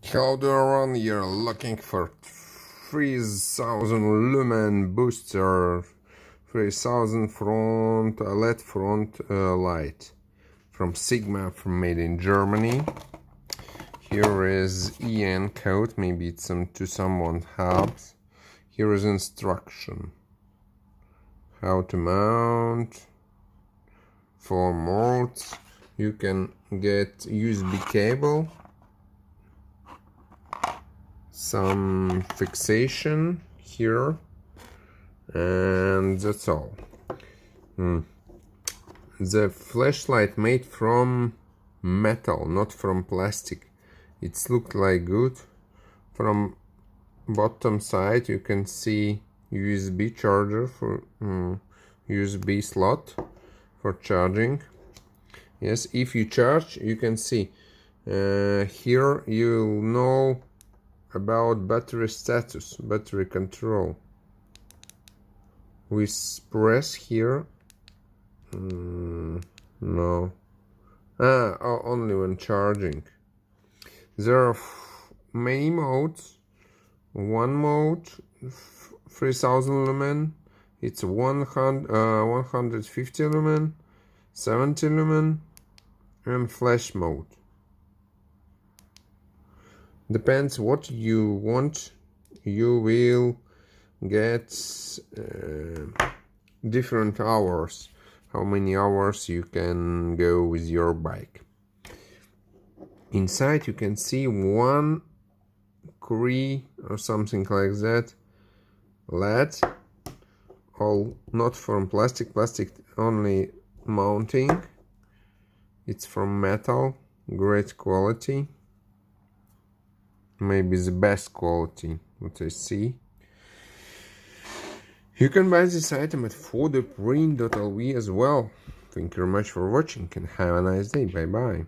Hello everyone, you're looking for 3000 lumen booster, 3000 front LED front light from Sigma, made in Germany. Here is EN code, maybe it's to someone helps. Here is instruction how to mount. For modes you can get USB cable, some fixation here, and that's all. The flashlight made from metal, not from plastic. It's looked like good. From bottom side you can see USB charger for USB slot for charging. Yes, if you charge, you can see here you'll know about battery status, battery control. We press here. No. Only when charging. There are many modes. One mode, 3000 lumen. It's 150 lumen, 70 lumen, and flash mode. Depends what you want. You will get different hours, how many hours you can go with your bike. Inside you can see one Cree or something like that LED, all not from plastic only mounting. It's from metal, great quality, maybe the best quality what I see. You can buy this item at photoprint.lv as well. Thank you very much for watching and have a nice day. Bye bye.